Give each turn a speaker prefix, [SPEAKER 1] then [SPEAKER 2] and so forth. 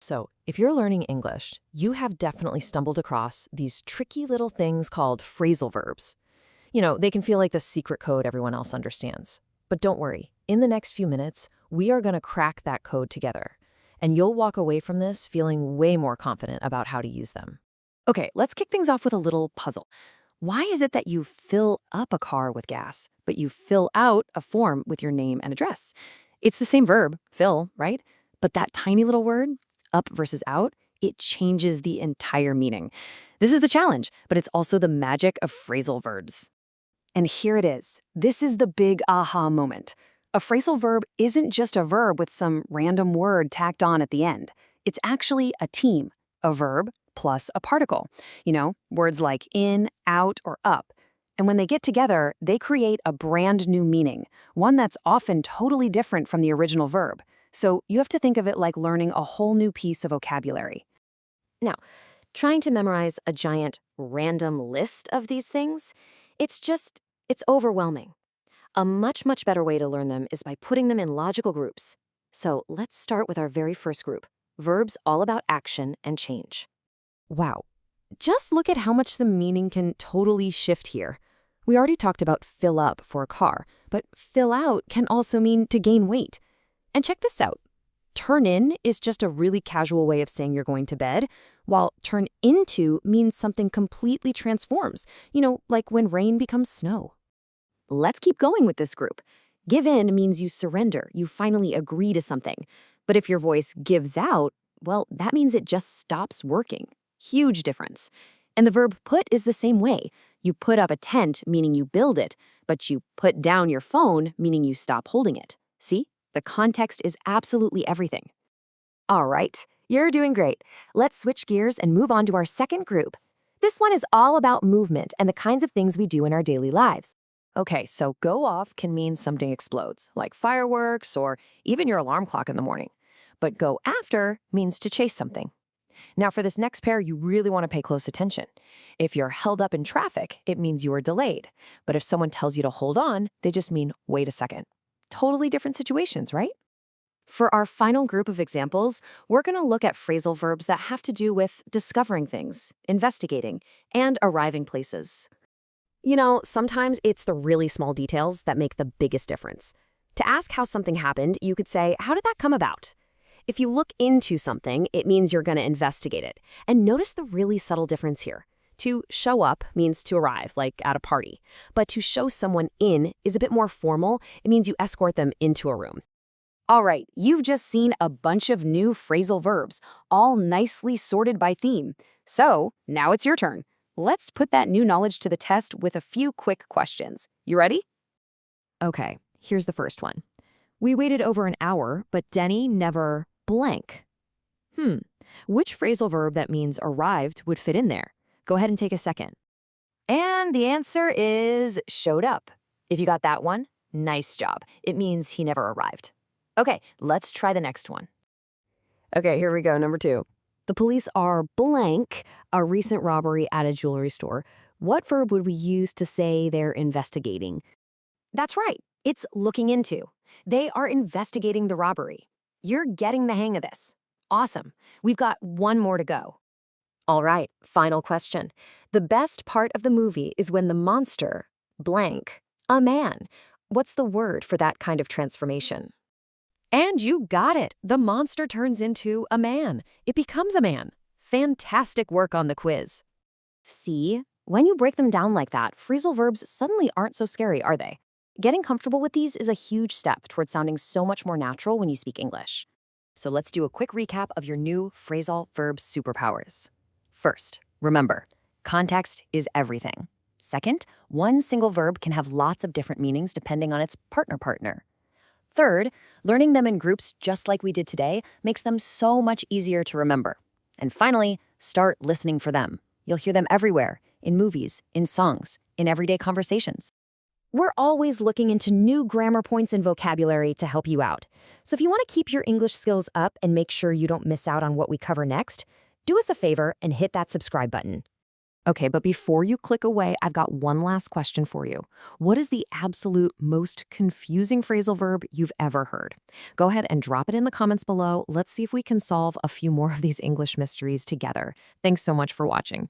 [SPEAKER 1] So, if you're learning English, you have definitely stumbled across these tricky little things called phrasal verbs. They can feel like the secret code everyone else understands. But don't worry, in the next few minutes, we are going to crack that code together. And you'll walk away from this feeling way more confident about how to use them. Okay, let's kick things off with a little puzzle. Why is it that you fill up a car with gas, but you fill out a form with your name and address? It's the same verb, fill, right? But that tiny little word, up versus out, it changes the entire meaning. This is the challenge, but it's also the magic of phrasal verbs. And here it is. This is the big aha moment. A phrasal verb isn't just a verb with some random word tacked on at the end. It's actually a team, a verb plus a particle. Words like in, out, or up. And when they get together, they create a brand new meaning, one that's often totally different from the original verb. So you have to think of it like learning a whole new piece of vocabulary.
[SPEAKER 2] Now, trying to memorize a giant random list of these things, it's overwhelming. A much, much better way to learn them is by putting them in logical groups. So let's start with our very first group, verbs all about action and change.
[SPEAKER 1] Wow. Just look at how much the meaning can totally shift here. We already talked about fill up for a car, but fill out can also mean to gain weight. And check this out. Turn in is just a really casual way of saying you're going to bed, while turn into means something completely transforms, like when rain becomes snow.
[SPEAKER 2] Let's keep going with this group. Give in means you surrender, you finally agree to something. But if your voice gives out, well, that means it just stops working. Huge difference. And the verb put is the same way. You put up a tent, meaning you build it, but you put down your phone, meaning you stop holding it. See? The context is absolutely everything. All right, you're doing great. Let's switch gears and move on to our second group. This one is all about movement and the kinds of things we do in our daily lives.
[SPEAKER 1] Okay, so go off can mean something explodes, like fireworks or even your alarm clock in the morning. But go after means to chase something. Now, for this next pair, you really want to pay close attention. If you're held up in traffic, it means you are delayed. But if someone tells you to hold on, they just mean wait a second. Totally different situations, right? For our final group of examples, we're going to look at phrasal verbs that have to do with discovering things, investigating, and arriving places.
[SPEAKER 2] Sometimes it's the really small details that make the biggest difference. To ask how something happened, you could say, how did that come about? If you look into something, it means you're going to investigate it. And notice the really subtle difference here. To show up means to arrive, like at a party. But to show someone in is a bit more formal. It means you escort them into a room. All right, you've just seen a bunch of new phrasal verbs, all nicely sorted by theme. So now it's your turn. Let's put that new knowledge to the test with a few quick questions. You ready?
[SPEAKER 1] Okay, here's the first one. We waited over an hour, but Denny never blank. Which phrasal verb that means arrived would fit in there? Go ahead and take a second.
[SPEAKER 2] And the answer is showed up. If you got that one, nice job. It means he never arrived. Okay, let's try the next one.
[SPEAKER 1] Okay, here we go, number 2. The police are blank a recent robbery at a jewelry store. What verb would we use to say they're investigating?
[SPEAKER 2] That's right. It's looking into. They are investigating the robbery. You're getting the hang of this. Awesome. We've got one more to go. All right, final question. The best part of the movie is when the monster, blank, a man. What's the word for that kind of transformation?
[SPEAKER 1] And you got it. The monster turns into a man. It becomes a man. Fantastic work on the quiz.
[SPEAKER 2] See, when you break them down like that, phrasal verbs suddenly aren't so scary, are they? Getting comfortable with these is a huge step towards sounding so much more natural when you speak English.
[SPEAKER 1] So let's do a quick recap of your new phrasal verb superpowers. First, remember, context is everything. Second, one single verb can have lots of different meanings depending on its partner. Third, learning them in groups just like we did today makes them so much easier to remember. And finally, start listening for them. You'll hear them everywhere, in movies, in songs, in everyday conversations.
[SPEAKER 2] We're always looking into new grammar points and vocabulary to help you out. So if you want to keep your English skills up and make sure you don't miss out on what we cover next, do us a favor and hit that subscribe button.
[SPEAKER 1] Okay, but before you click away, I've got one last question for you. What is the absolute most confusing phrasal verb you've ever heard? Go ahead and drop it in the comments below. Let's see if we can solve a few more of these English mysteries together. Thanks so much for watching.